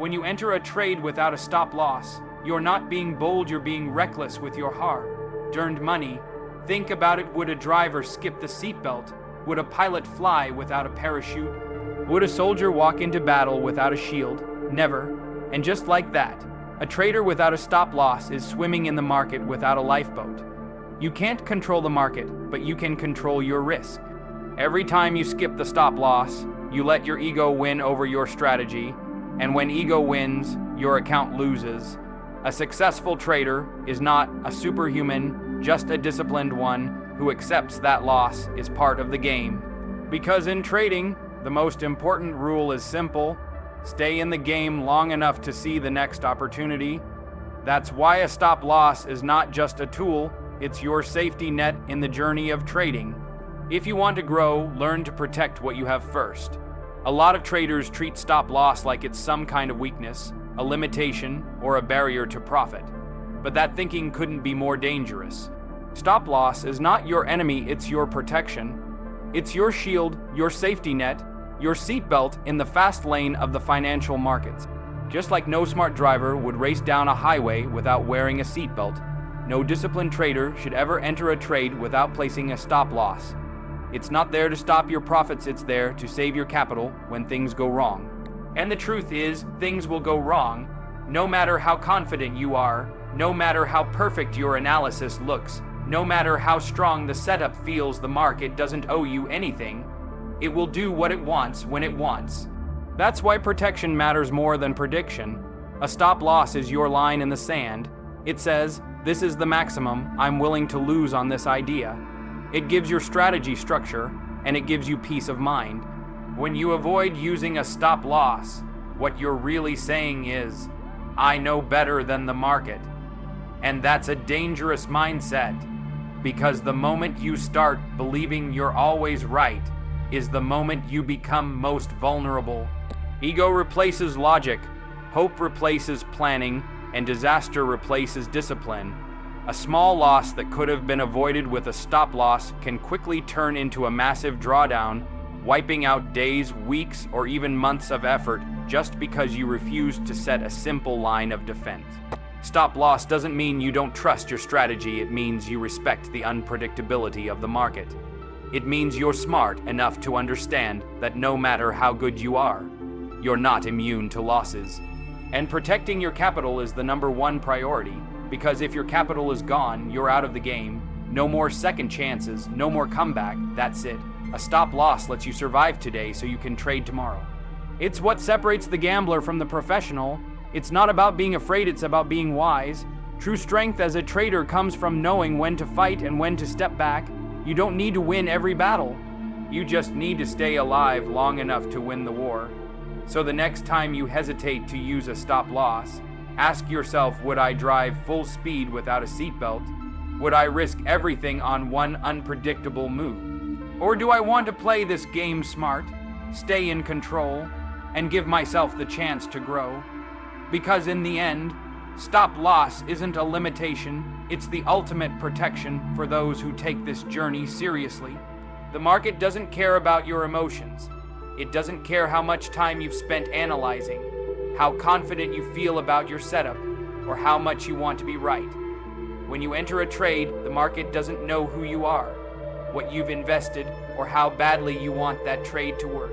When you enter a trade without a stop loss, you're not being bold, you're being reckless with your hard-earned money. Think about it. Would a driver skip the seatbelt? Would a pilot fly without a parachute? Would a soldier walk into battle without a shield? Never. And just like that, a trader without a stop loss is swimming in the market without a lifeboat. You can't control the market, but you can control your risk. Every time you skip the stop loss, you let your ego win over your strategy, and when ego wins, your account loses. A successful trader is not a superhuman, just a disciplined one who accepts that loss is part of the game. Because in trading, the most important rule is simple: stay in the game long enough to see the next opportunity. That's why a stop loss is not just a tool, it's your safety net in the journey of trading. If you want to grow, learn to protect what you have first. A lot of traders treat stop loss like it's some kind of weakness, a limitation, or a barrier to profit. But that thinking couldn't be more dangerous. Stop loss is not your enemy, it's your protection. It's your shield, your safety net, your seatbelt in the fast lane of the financial markets. Just like no smart driver would race down a highway without wearing a seatbelt, no disciplined trader should ever enter a trade without placing a stop loss. It's not there to stop your profits, it's there to save your capital when things go wrong. And the truth is, things will go wrong, no matter how confident you are, no matter how perfect your analysis looks, no matter how strong the setup feels. The market doesn't owe you anything. It will do what it wants when it wants. That's why protection matters more than prediction. A stop loss is your line in the sand. It says, this is the maximum I'm willing to lose on this idea. It gives your strategy structure, and it gives you peace of mind. When you avoid using a stop loss, what you're really saying is, I know better than the market. And that's a dangerous mindset, because the moment you start believing you're always right is the moment you become most vulnerable. Ego replaces logic, hope replaces planning, and disaster replaces discipline. A small loss that could have been avoided with a stop loss can quickly turn into a massive drawdown, wiping out days, weeks, or even months of effort just because you refused to set a simple line of defense. Stop loss doesn't mean you don't trust your strategy, it means you respect the unpredictability of the market. It means you're smart enough to understand that no matter how good you are, you're not immune to losses. And protecting your capital is the #1 priority, because if your capital is gone, you're out of the game. No more second chances, no more comeback, that's it. A stop loss lets you survive today so you can trade tomorrow. It's what separates the gambler from the professional. It's not about being afraid, it's about being wise. True strength as a trader comes from knowing when to fight and when to step back. You don't need to win every battle. You just need to stay alive long enough to win the war. So the next time you hesitate to use a stop loss, ask yourself, would I drive full speed without a seatbelt? Would I risk everything on one unpredictable move? Or do I want to play this game smart, stay in control, and give myself the chance to grow? Because in the end, stop loss isn't a limitation, it's the ultimate protection for those who take this journey seriously. The market doesn't care about your emotions. It doesn't care how much time you've spent analyzing, how confident you feel about your setup, or how much you want to be right. When you enter a trade, the market doesn't know who you are, what you've invested, or how badly you want that trade to work.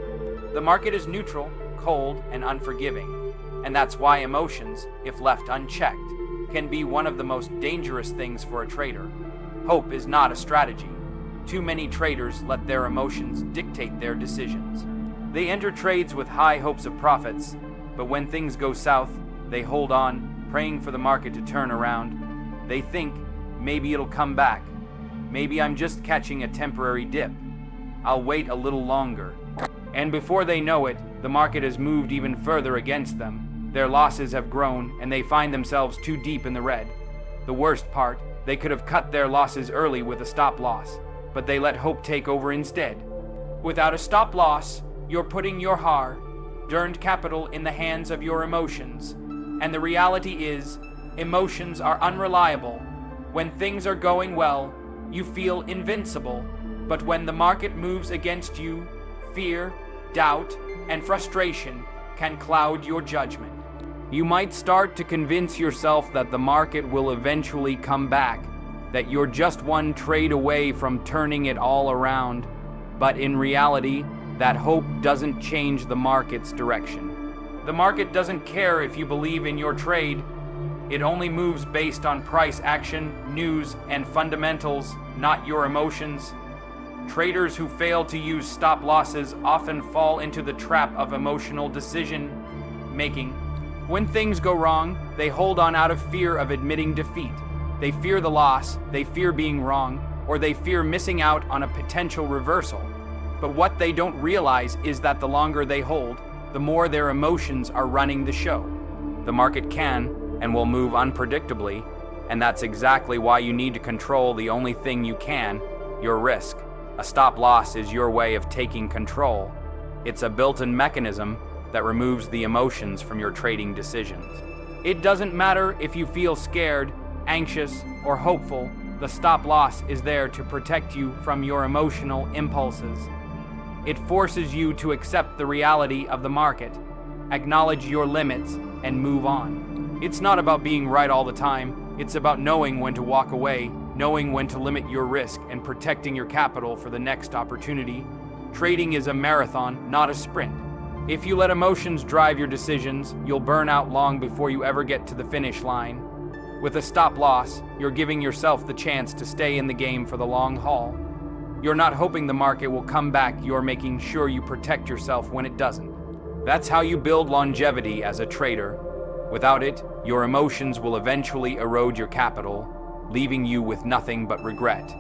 The market is neutral, cold, and unforgiving. And that's why emotions, if left unchecked, can be one of the most dangerous things for a trader. Hope is not a strategy. Too many traders let their emotions dictate their decisions. They enter trades with high hopes of profits, but when things go south, they hold on, praying for the market to turn around. They think, maybe it'll come back. Maybe I'm just catching a temporary dip. I'll wait a little longer. And before they know it, the market has moved even further against them. Their losses have grown, and they find themselves too deep in the red. The worst part, they could have cut their losses early with a stop loss, but they let hope take over instead. Without a stop loss, you're putting your hard-earned capital in the hands of your emotions. And the reality is, emotions are unreliable. When things are going well, you feel invincible. But when the market moves against you, fear, doubt, and frustration can cloud your judgment. You might start to convince yourself that the market will eventually come back, that you're just one trade away from turning it all around. But in reality, that hope doesn't change the market's direction. The market doesn't care if you believe in your trade. It only moves based on price action, news, and fundamentals, not your emotions. Traders who fail to use stop losses often fall into the trap of emotional decision making. When things go wrong, they hold on out of fear of admitting defeat. They fear the loss, they fear being wrong, or they fear missing out on a potential reversal. But what they don't realize is that the longer they hold, the more their emotions are running the show. The market can and will move unpredictably, and that's exactly why you need to control the only thing you can, your risk. A stop loss is your way of taking control. It's a built-in mechanism that removes the emotions from your trading decisions. It doesn't matter if you feel scared, anxious, or hopeful, the stop loss is there to protect you from your emotional impulses. It forces you to accept the reality of the market, acknowledge your limits, and move on. It's not about being right all the time, it's about knowing when to walk away, knowing when to limit your risk, and protecting your capital for the next opportunity. Trading is a marathon, not a sprint. If you let emotions drive your decisions, you'll burn out long before you ever get to the finish line. With a stop loss, you're giving yourself the chance to stay in the game for the long haul. You're not hoping the market will come back, you're making sure you protect yourself when it doesn't. That's how you build longevity as a trader. Without it, your emotions will eventually erode your capital, leaving you with nothing but regret.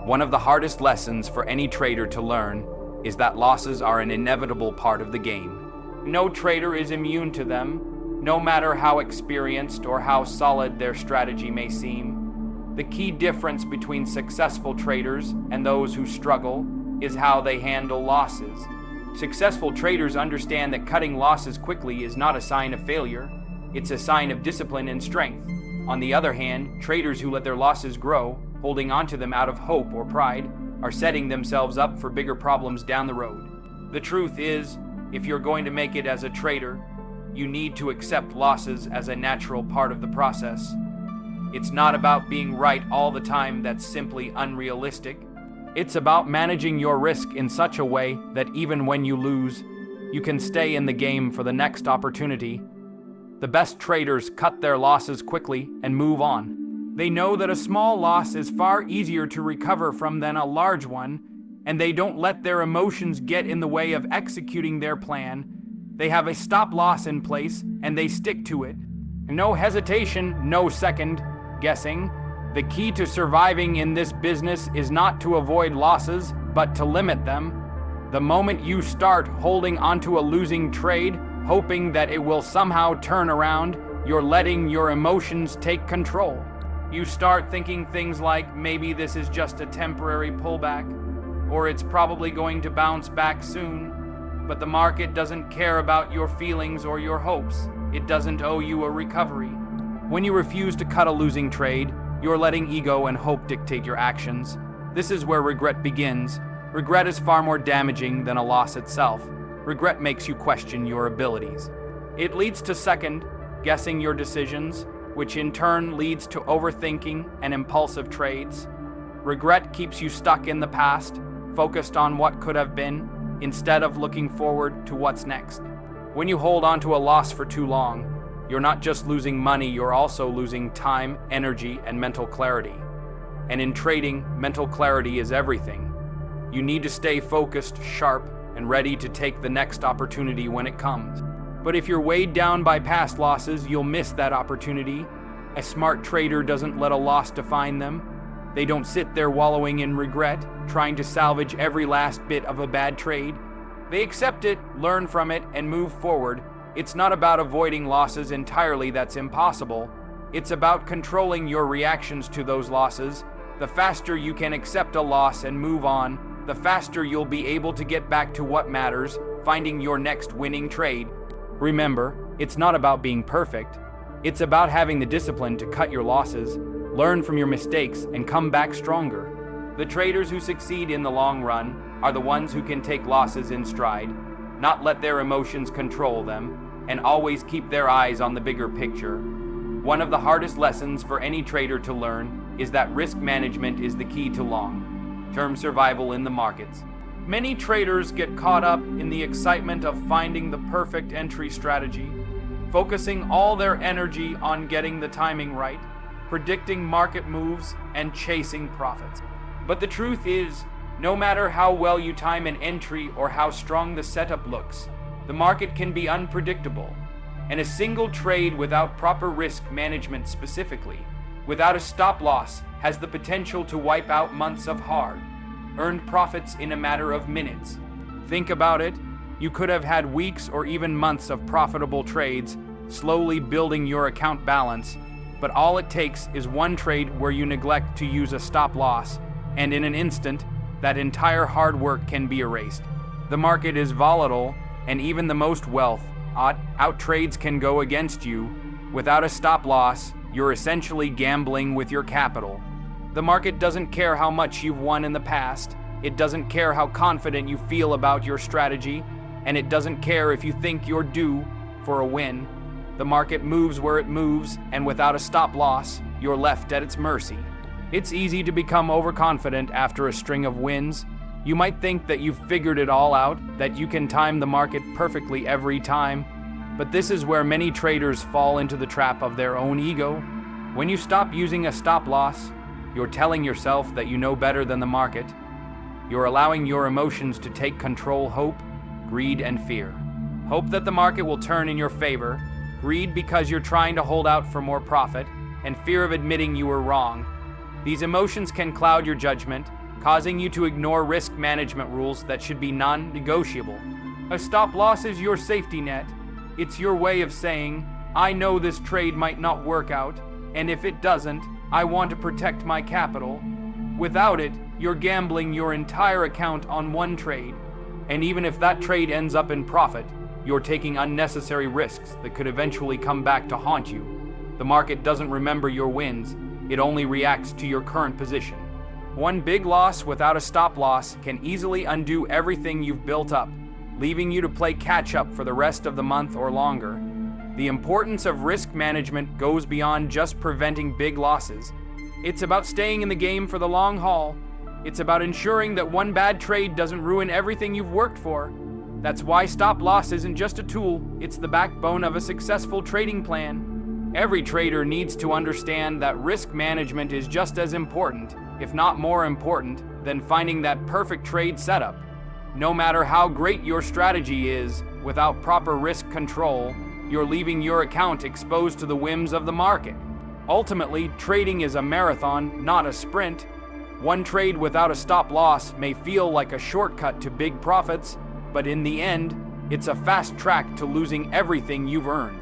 One of the hardest lessons for any trader to learn is that losses are an inevitable part of the game. No trader is immune to them, no matter how experienced or how solid their strategy may seem. The key difference between successful traders and those who struggle is how they handle losses. Successful traders understand that cutting losses quickly is not a sign of failure, it's a sign of discipline and strength. On the other hand, traders who let their losses grow, holding onto them out of hope or pride, are setting themselves up for bigger problems down the road. The truth is, if you're going to make it as a trader, you need to accept losses as a natural part of the process. It's not about being right all the time, that's simply unrealistic. It's about managing your risk in such a way that even when you lose, you can stay in the game for the next opportunity. The best traders cut their losses quickly and move on. They know that a small loss is far easier to recover from than a large one, and they don't let their emotions get in the way of executing their plan. They have a stop loss in place, and they stick to it. No hesitation, no second guessing. The key to surviving in this business is not to avoid losses, but to limit them. The moment you start holding onto a losing trade, hoping that it will somehow turn around, you're letting your emotions take control. You start thinking things like, maybe this is just a temporary pullback, or it's probably going to bounce back soon. But the market doesn't care about your feelings or your hopes. It doesn't owe you a recovery. When you refuse to cut a losing trade, you're letting ego and hope dictate your actions. This is where regret begins. Regret is far more damaging than a loss itself. Regret makes you question your abilities. It leads to second guessing your decisions, which in turn leads to overthinking and impulsive trades. Regret keeps you stuck in the past, focused on what could have been, instead of looking forward to what's next. When you hold on to a loss for too long, you're not just losing money, you're also losing time, energy, and mental clarity. And in trading, mental clarity is everything. You need to stay focused, sharp, and ready to take the next opportunity when it comes. But if you're weighed down by past losses, you'll miss that opportunity. A smart trader doesn't let a loss define them. They don't sit there wallowing in regret, trying to salvage every last bit of a bad trade. They accept it, learn from it, and move forward. It's not about avoiding losses entirely, that's impossible. It's about controlling your reactions to those losses. The faster you can accept a loss and move on, the faster you'll be able to get back to what matters, finding your next winning trade. Remember, it's not about being perfect. It's about having the discipline to cut your losses, learn from your mistakes, and come back stronger. The traders who succeed in the long run are the ones who can take losses in stride, not let their emotions control them, and always keep their eyes on the bigger picture. One of the hardest lessons for any trader to learn is that risk management is the key to long-term survival in the markets. Many traders get caught up in the excitement of finding the perfect entry strategy, focusing all their energy on getting the timing right, predicting market moves, and chasing profits. But the truth is, no matter how well you time an entry or how strong the setup looks, the market can be unpredictable, and a single trade without proper risk management, specifically without a stop loss, has the potential to wipe out months of hard-earned profits in a matter of minutes. Think about it. You could have had weeks or even months of profitable trades, slowly building your account balance, but all it takes is one trade where you neglect to use a stop loss, and in an instant, that entire hard work can be erased. The market is volatile, and even the most out trades can go against you. Without a stop loss, you're essentially gambling with your capital. The market doesn't care how much you've won in the past, it doesn't care how confident you feel about your strategy, and it doesn't care if you think you're due for a win. The market moves where it moves, and without a stop loss, you're left at its mercy. It's easy to become overconfident after a string of wins. You might think that you've figured it all out, that you can time the market perfectly every time, but this is where many traders fall into the trap of their own ego. When you stop using a stop loss, you're telling yourself that you know better than the market. You're allowing your emotions to take control: hope, greed, and fear. Hope that the market will turn in your favor, greed because you're trying to hold out for more profit, and fear of admitting you were wrong. These emotions can cloud your judgment, causing you to ignore risk management rules that should be non-negotiable. A stop loss is your safety net. It's your way of saying, I know this trade might not work out, and if it doesn't, I want to protect my capital. Without it, you're gambling your entire account on one trade, and even if that trade ends up in profit, you're taking unnecessary risks that could eventually come back to haunt you. The market doesn't remember your wins, it only reacts to your current position. One big loss without a stop loss can easily undo everything you've built up, leaving you to play catch-up for the rest of the month or longer. The importance of risk management goes beyond just preventing big losses. It's about staying in the game for the long haul. It's about ensuring that one bad trade doesn't ruin everything you've worked for. That's why stop loss isn't just a tool, it's the backbone of a successful trading plan. Every trader needs to understand that risk management is just as important, if not more important, than finding that perfect trade setup. No matter how great your strategy is, without proper risk control, you're leaving your account exposed to the whims of the market. Ultimately, trading is a marathon, not a sprint. One trade without a stop loss may feel like a shortcut to big profits, but in the end, it's a fast track to losing everything you've earned.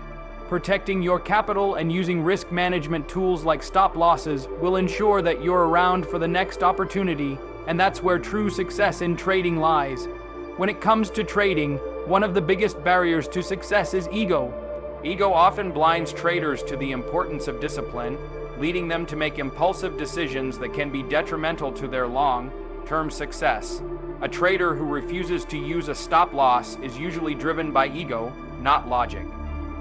Protecting your capital and using risk management tools like stop losses will ensure that you're around for the next opportunity, and that's where true success in trading lies. When it comes to trading, one of the biggest barriers to success is ego. Ego often blinds traders to the importance of discipline, leading them to make impulsive decisions that can be detrimental to their long-term success. A trader who refuses to use a stop loss is usually driven by ego, not logic.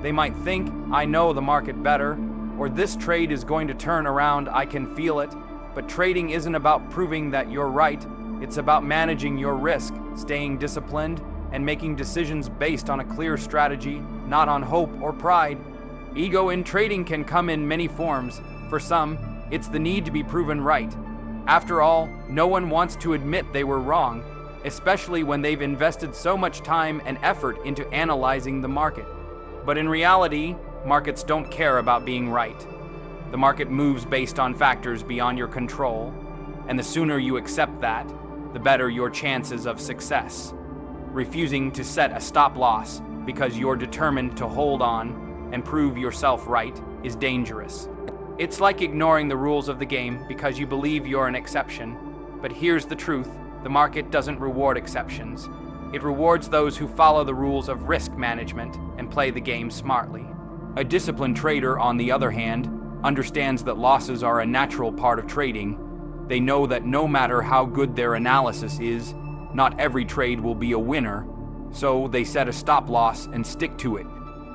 They might think, I know the market better, or this trade is going to turn around, I can feel it. But trading isn't about proving that you're right, it's about managing your risk, staying disciplined, and making decisions based on a clear strategy, not on hope or pride. Ego in trading can come in many forms. For some, it's the need to be proven right. After all, no one wants to admit they were wrong, especially when they've invested so much time and effort into analyzing the market. But in reality, markets don't care about being right. The market moves based on factors beyond your control, and the sooner you accept that, the better your chances of success. Refusing to set a stop loss because you're determined to hold on and prove yourself right is dangerous. It's like ignoring the rules of the game because you believe you're an exception. But here's the truth, the market doesn't reward exceptions. It rewards those who follow the rules of risk management and play the game smartly. A disciplined trader, on the other hand, understands that losses are a natural part of trading. They know that no matter how good their analysis is, not every trade will be a winner, so they set a stop loss and stick to it.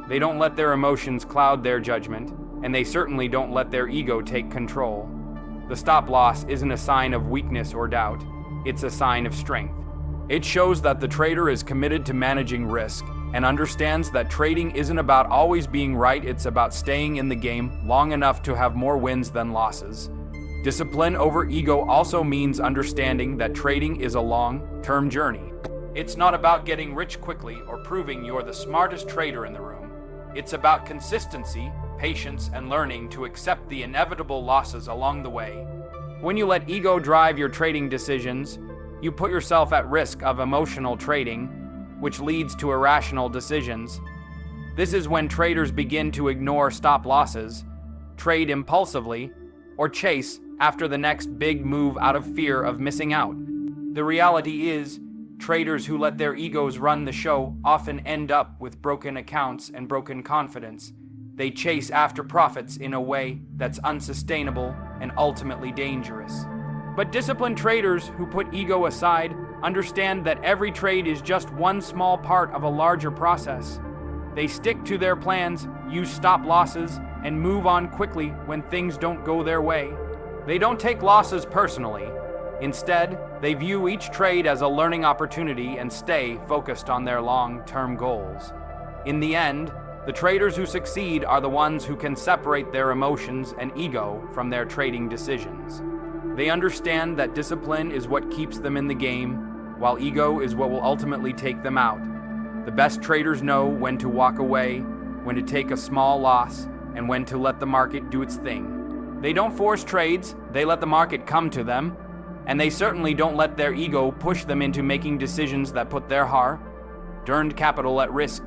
They don't let their emotions cloud their judgment, and they certainly don't let their ego take control. The stop loss isn't a sign of weakness or doubt, it's a sign of strength. It shows that the trader is committed to managing risk and understands that trading isn't about always being right, it's about staying in the game long enough to have more wins than losses. Discipline over ego also means understanding that trading is a long-term journey. It's not about getting rich quickly or proving you're the smartest trader in the room. It's about consistency, patience, and learning to accept the inevitable losses along the way. When you let ego drive your trading decisions, you put yourself at risk of emotional trading, which leads to irrational decisions. This is when traders begin to ignore stop losses, trade impulsively, or chase after the next big move out of fear of missing out. The reality is, traders who let their egos run the show often end up with broken accounts and broken confidence. They chase after profits in a way that's unsustainable and ultimately dangerous. But disciplined traders who put ego aside understand that every trade is just one small part of a larger process. They stick to their plans, use stop losses, and move on quickly when things don't go their way. They don't take losses personally. Instead, they view each trade as a learning opportunity and stay focused on their long-term goals. In the end, the traders who succeed are the ones who can separate their emotions and ego from their trading decisions. They understand that discipline is what keeps them in the game, while ego is what will ultimately take them out. The best traders know when to walk away, when to take a small loss, and when to let the market do its thing. They don't force trades, they let the market come to them, and they certainly don't let their ego push them into making decisions that put their hard-earned capital at risk.